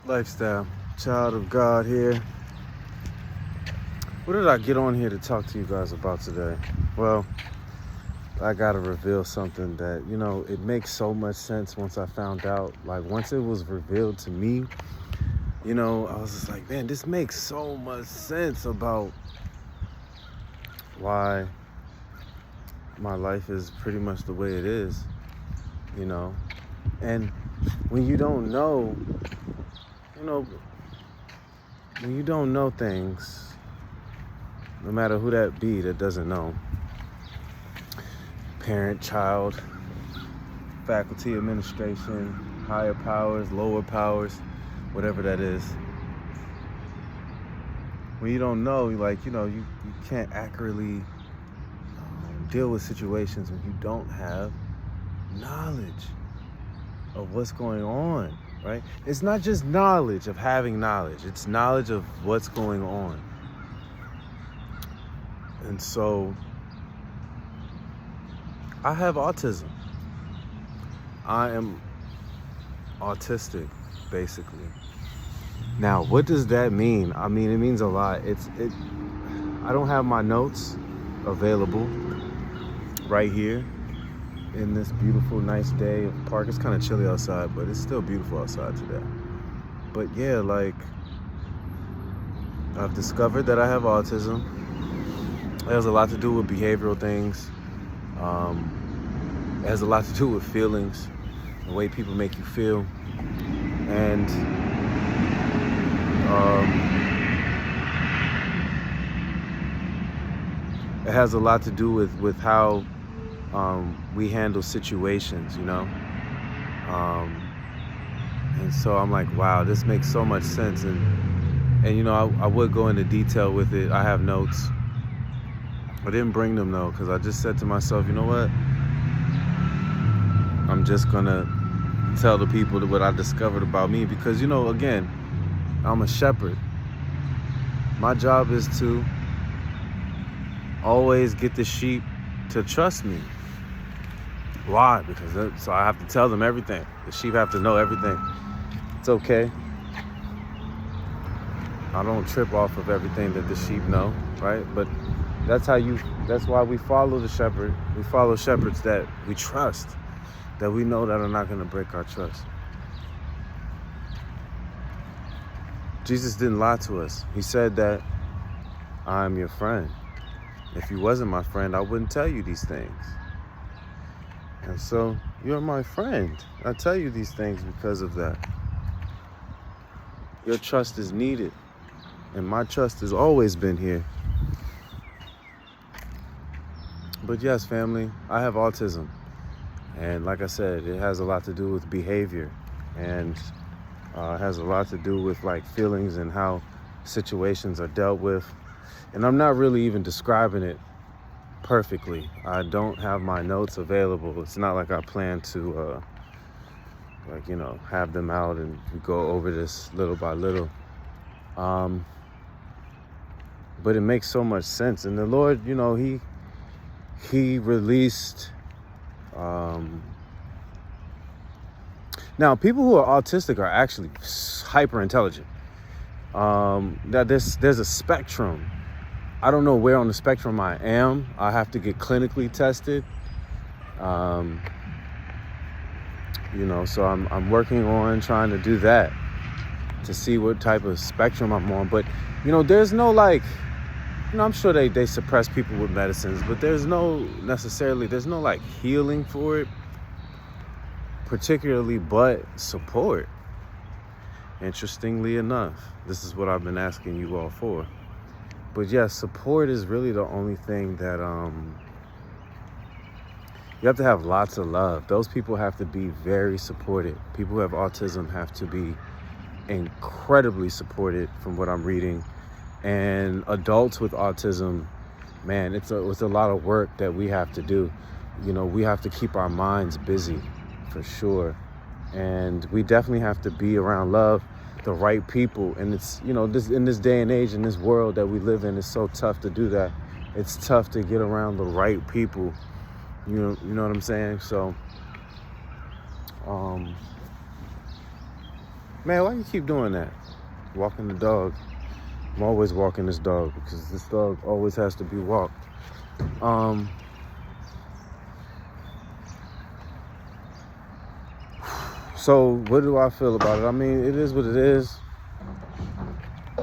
Lifestyle, child of God here. What did I get on here to talk to you guys about today? Well, I gotta reveal something that, it makes so much sense once I found out. Like, once it was revealed to me, I was just like, man, this makes so much sense about why my life is pretty much the way it is, And when you don't know, when you don't know things, no matter who that be that doesn't know, parent, child, faculty, administration, higher powers, lower powers, whatever that is. When you don't know, you can't accurately deal with situations when you don't have knowledge of what's going on, right? It's not just knowledge of having knowledge. It's knowledge of what's going on. And so I have autism. I am autistic, basically. Now, what does that mean? I mean, it means a lot. I don't have my notes available right here in this beautiful, nice day of park. It's kind of chilly outside, but it's still beautiful outside today. But yeah, I've discovered that I have autism. It has a lot to do with behavioral things. It has a lot to do with feelings, the way people make you feel. And it has a lot to do with how we handle situations, and so I'm like, wow, this makes so much sense. And I would go into detail with it. I have notes. I didn't bring them though, because I just said to myself, you know what? I'm just gonna tell the people what I discovered about me, because again, I'm a shepherd. My job is to always get the sheep to trust me. Why? Because so I have to tell them everything. The sheep have to know everything. It's okay. I don't trip off of everything that the sheep know, right? But that's why we follow the shepherd. We follow shepherds that we trust, that we know that are not going to break our trust. Jesus didn't lie to us. He said that I'm your friend. If he wasn't my friend, I wouldn't tell you these things. And so you're my friend. I tell you these things because of that. Your trust is needed. And my trust has always been here. But yes, family, I have autism. And like I said, it has a lot to do with behavior. And it has a lot to do with feelings and how situations are dealt with. And I'm not really even describing it perfectly. I don't have my notes available. It's not like I plan to have them out and go over this little by little. But it makes so much sense. And the Lord, he released now people who are autistic are actually hyper intelligent. That there's a spectrum. I don't know where on the spectrum I am. I have to get clinically tested. So I'm working on trying to do that to see what type of spectrum I'm on. But, there's no I'm sure they suppress people with medicines, but there's no healing for it, particularly, but support. Interestingly enough, this is what I've been asking you all for. But yes, support is really the only thing that you have to have lots of love. Those people have to be very supported. People who have autism have to be incredibly supported, from what I'm reading. And adults with autism, man, it's a lot of work that we have to do. We have to keep our minds busy, for sure. And we definitely have to be around love, the right people. And it's, in this day and age, in this world that we live in, it's so tough to do that. It's tough to get around the right people. You know what I'm saying? So, Man, why you keep doing that? Walking the dog. I'm always walking this dog because this dog always has to be walked. So what do I feel about it? I mean, it is what it is.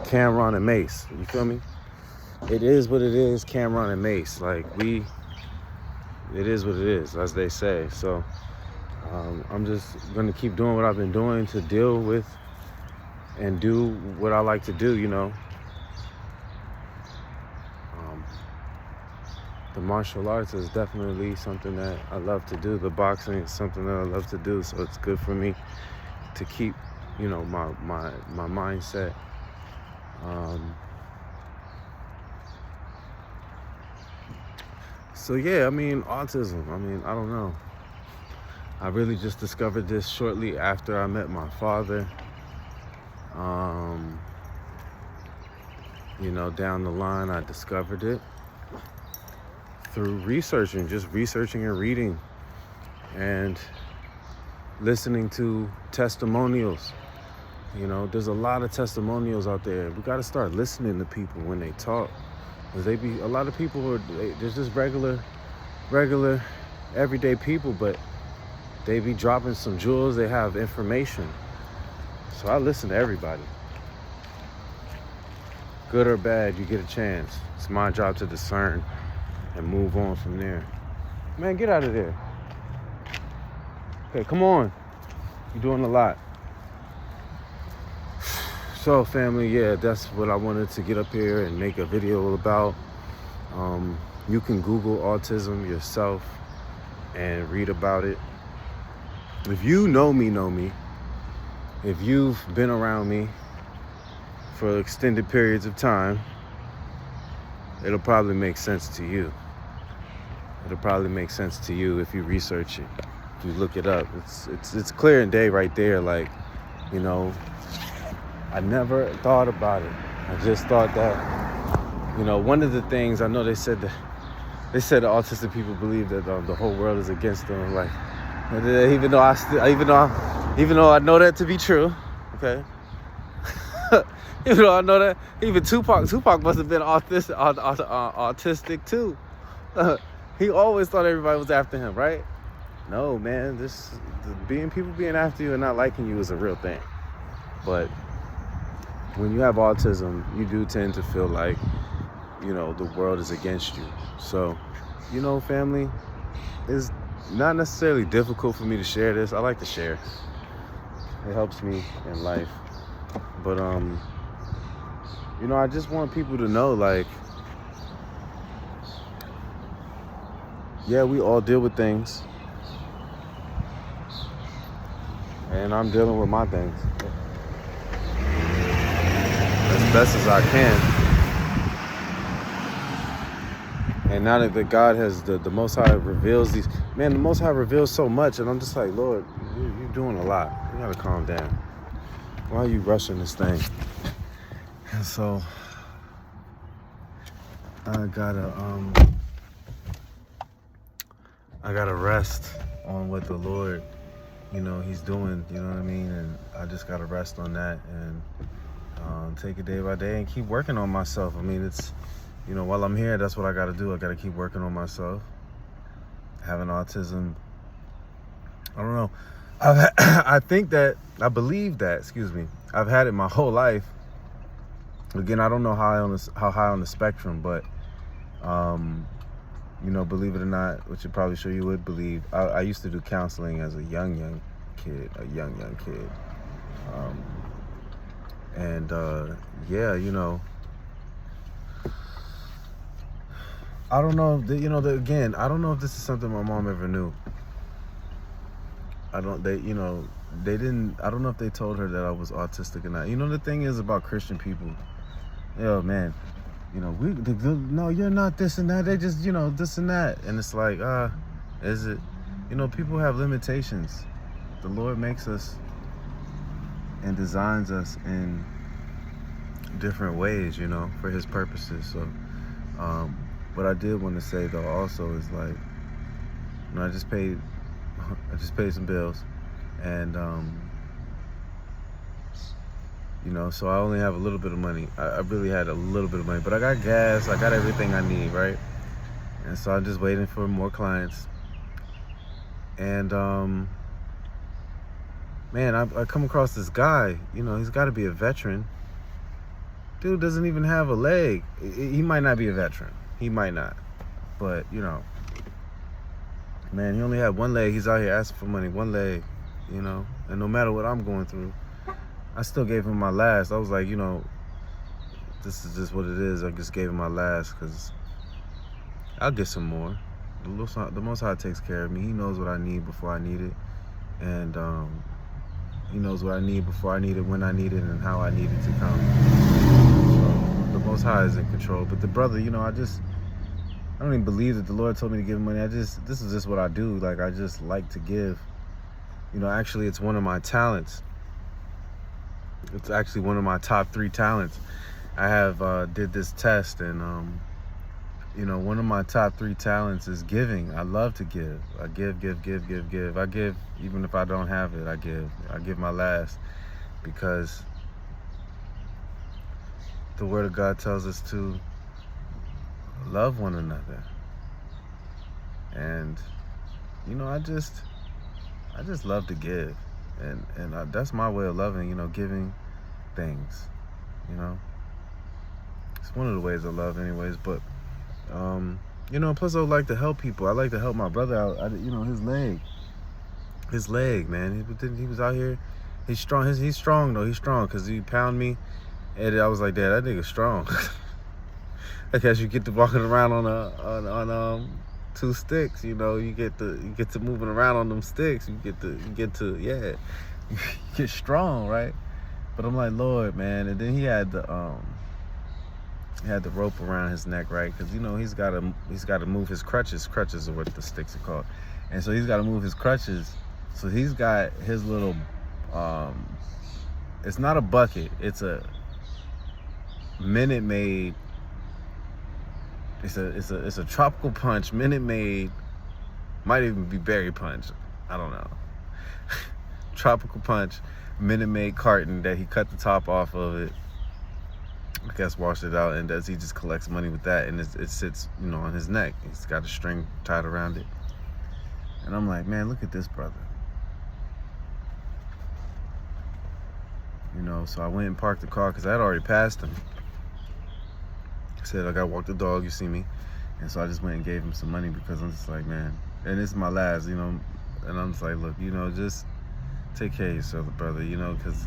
Cameron and Mace, you feel me? It is what it is, Cameron and Mace. Like, it is what it is, as they say. So I'm just gonna keep doing what I've been doing to deal with and do what I like to do, you know. The martial arts is definitely something that I love to do. The boxing is something that I love to do. So it's good for me to keep, you know, my mindset. So yeah, I mean, autism. I mean, I don't know. I really just discovered this shortly after I met my father. You know, down the line, I discovered it through just researching and reading and listening to testimonials. You know, there's a lot of testimonials out there. We got to start listening to people when they talk. Because a lot of people there's just regular, everyday people, but they be dropping some jewels. They have information. So I listen to everybody. Good or bad, you get a chance. It's my job to discern and move on from there. Man, get out of there. Okay, come on. You're doing a lot. So family, yeah, that's what I wanted to get up here and make a video about. You can Google autism yourself and read about it. If you know me, if you've been around me for extended periods of time, it'll probably make sense to you. It'll probably make sense to you if you research it, if you look it up. It's clear and day right there. Like, you know, I never thought about it. I just thought that, you know, one of the things I know they said autistic people believe that the whole world is against them. Like, even though I know that to be true, okay. Even though I know that, even Tupac must have been autistic too. He always thought everybody was after him, right? No, man, people being after you and not liking you is a real thing. But when you have autism, you do tend to feel like, you know, the world is against you. So, you know, family, it's not necessarily difficult for me to share this. I like to share. It helps me in life. But, you know, I just want people to know, like, yeah, we all deal with things. And I'm dealing with my things as best as I can. And now that God has, the Most High reveals these, man, the Most High reveals so much, and I'm just like, Lord, you're doing a lot. You gotta calm down. Why are you rushing this thing? And so I gotta rest on what the Lord, you know, He's doing, you know what I mean? And I just gotta rest on that and take it day by day and keep working on myself. I mean, it's, you know, while I'm here, that's what I gotta do. I gotta keep working on myself. Having autism, I don't know. I believe that, I've had it my whole life. Again, I don't know how high on the spectrum, but, you know, believe it or not, which I'm probably sure you would believe, I used to do counseling as a young kid. Yeah, you know, I don't know, again, I don't know if this is something my mom ever knew. I don't know if they told her that I was autistic or not. You know, the thing is about Christian people, yo, man, you know, no, you're not this and that. They just, you know, this and that. And it's like, is it? You know, people have limitations. The Lord makes us and designs us in different ways, you know, for His purposes. So, what I did want to say though also is, like, you know, I just paid some bills, and So I only have a little bit of money. I really had a little bit of money, but I got gas, I got everything I need, right? And so I'm just waiting for more clients. And man, I come across this guy, he's got to be a veteran. Dude doesn't even have a leg. He might not be a veteran. He might not. But, man, he only had one leg. He's out here asking for money, one leg, And no matter what I'm going through, I still gave him my last. I was like, this is just what it is. I just gave him my last because I'll get some more. The Most High takes care of me. He knows what I need before I need it. And he knows what I need before I need it, when I need it, and how I need it to come. So the Most High is in control. But the brother, I don't even believe that the Lord told me to give him money. This is just what I do. Like, I just like to give. Actually, it's one of my talents. It's actually one of my top 3 talents. I have did this test, and one of my top 3 talents is giving. I love to give. I give. I give even if I don't have it. I give my last, because the Word of God tells us to love one another. And I just love to give, and that's my way of loving. Giving things. It's one of the ways I love, anyways. But plus I like to help people. I like to help my brother out. His leg, man. He was out here. He's strong. He's strong though. He's strong because he pounded me, and I was like, Dad, that nigga's strong. I guess you get to walking around on 2 sticks. You get to moving around on them sticks. You get to you get strong, right? But I'm like, Lord, man. And then he had the rope around his neck, right? Because he's got to move his crutches. Crutches are what the sticks are called, and so he's got to move his crutches. So he's got his little. It's not a bucket. It's a Minute Maid. It's a tropical punch. Minute Maid. Might even be berry punch. I don't know. Tropical punch. Minute Maid carton that he cut the top off of it. I guess washed it out, and he just collects money with that, and it sits, on his neck. He's got a string tied around it. And I'm like, man, look at this brother. So I went and parked the car because I had already passed him. I said, I gotta walk the dog, you see me. And so I just went and gave him some money because I'm just like, man, and this is my last, and I'm just like, look, just take care of yourself, brother, because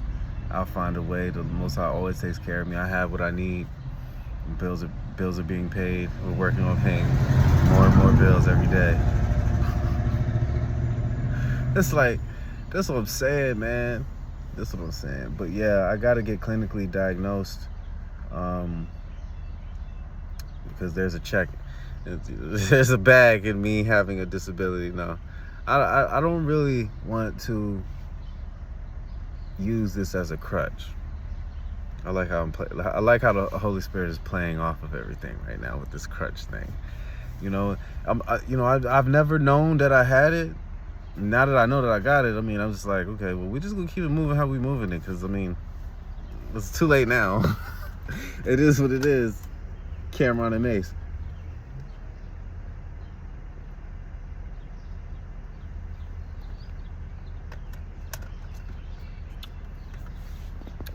I'll find a way. The Most High always takes care of me. I have what I need. Bills are being paid. We're working on paying more and more bills every day. It's like, that's what I'm saying, man. That's what I'm saying. But yeah, I gotta get clinically diagnosed, because there's a check. There's a bag in me having a disability. No, I don't really want to use this as a crutch. I like how the Holy Spirit is playing off of everything right now with this crutch thing. I've never known that I had it. Now that I know that I got it, I'm just like, okay, well, we just gonna keep it moving how we moving it, because it's too late now. It is what it is. Cameron and Mace.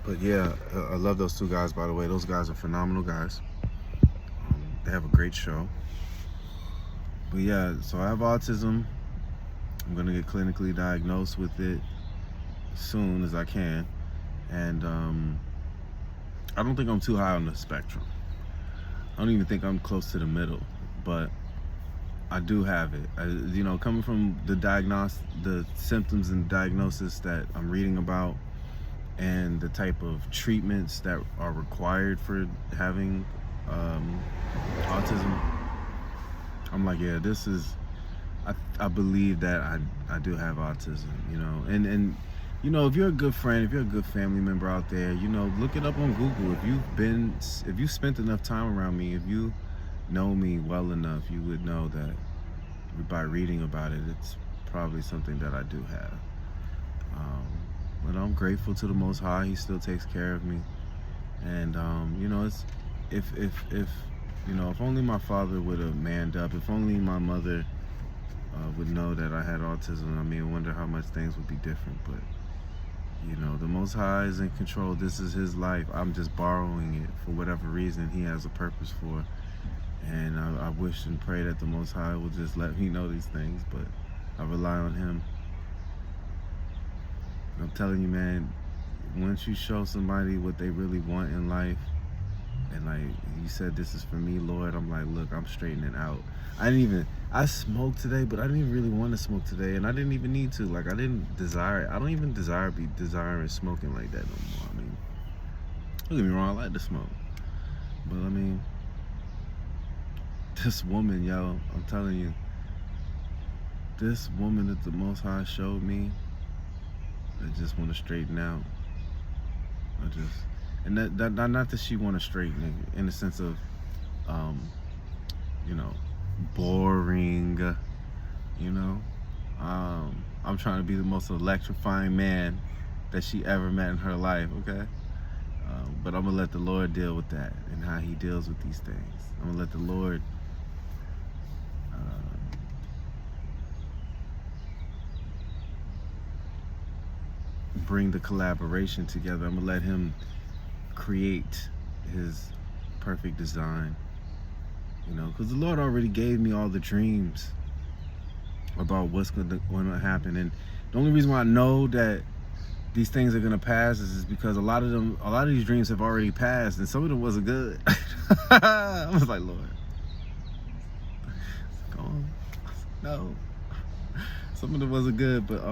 But yeah, I love those 2 guys, by the way. Those guys are phenomenal guys. They have a great show. But yeah, so I have autism. I'm going to get clinically diagnosed with it as soon as I can. And I don't think I'm too high on the spectrum. I don't even think I'm close to the middle. But I do have it. Coming from the symptoms and diagnosis that I'm reading about, and the type of treatments that are required for having autism, I'm like, yeah, this is, I believe that I do have autism, and if you're a good friend, if you're a good family member out there, look it up on Google. If you've spent enough time around me, if you know me well enough, you would know that by reading about it, it's probably something that I do have. But I'm grateful to the Most High. He still takes care of me. And it's if if only my father would have manned up. If only my mother would know that I had autism. I mean, I wonder how much things would be different. But the Most High is in control. This is His life. I'm just borrowing it for whatever reason He has a purpose for. And I wish and pray that the Most High will just let me know these things. But I rely on Him. I'm telling you, man, once you show somebody what they really want in life, and like you said, this is for me, Lord, I'm like, look, I'm straightening out. I smoked today, but I didn't even really want to smoke today, and I didn't even need to. Like, I didn't desire it. I don't even be desiring smoking like that no more. I mean, don't get me wrong, I like to smoke. But I mean, this woman, yo, I'm telling you, this woman that the Most High showed me, I just want to straighten out. And that not that she want to straighten in the sense of, boring, I'm trying to be the most electrifying man that she ever met in her life, okay? But I'm gonna let the Lord deal with that and how He deals with these things. I'm gonna let the Lord bring the collaboration together. I'm gonna let Him create His perfect design, because the Lord already gave me all the dreams about what's going to happen. And the only reason why I know that these things are going to pass is because a lot of these dreams have already passed, and some of them wasn't good. I was like, Lord, go on. No, some of them wasn't good, but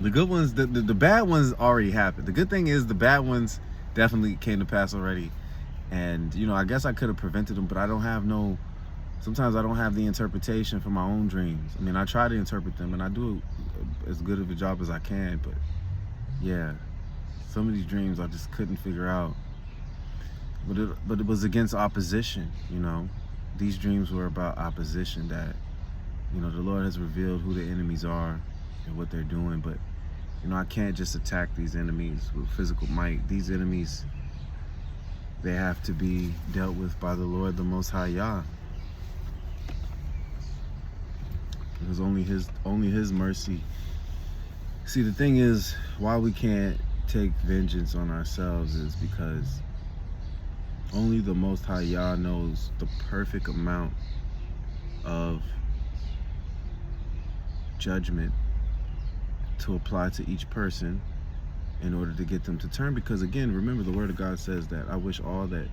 the good ones, the bad ones already happened. The good thing is the bad ones definitely came to pass already. And, I guess I could have prevented them, but sometimes I don't have the interpretation for my own dreams. I mean, I try to interpret them, and I do as good of a job as I can, but yeah, some of these dreams I just couldn't figure out. But it was against opposition, These dreams were about opposition that, the Lord has revealed who the enemies are and what they're doing, but I can't just attack these enemies with physical might. These enemies, they have to be dealt with by the Lord, the Most High Yah. Because only His mercy. See, the thing is, why we can't take vengeance on ourselves is because only the Most High Yah knows the perfect amount of judgment to apply to each person in order to get them to turn. Because again, remember, the Word of God says that I wish all that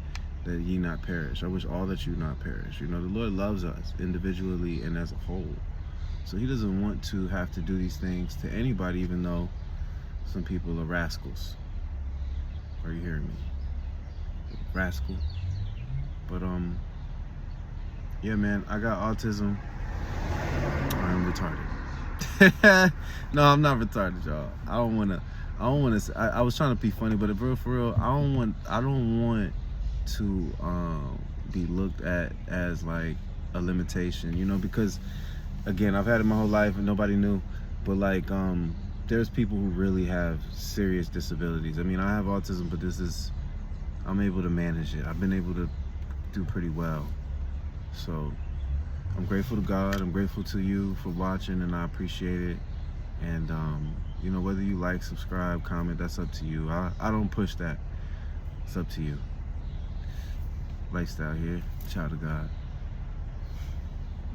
ye not perish. I wish all that you not perish. The Lord loves us individually and as a whole. So He doesn't want to have to do these things to anybody, even though some people are rascals. Are you hearing me? Rascal. But yeah, man, I got autism. I'm retarded. No, I'm not retarded, y'all. I don't want to. I was trying to be funny, but for real, I don't want to be looked at as like a limitation, because again, I've had it my whole life and nobody knew. But like, there's people who really have serious disabilities. I mean, I have autism, but I'm able to manage it. I've been able to do pretty well. So I'm grateful to God. I'm grateful to you for watching, and I appreciate it. And whether you like, subscribe, comment, that's up to you. I don't push that. It's up to you. Lifestyle here, child of God.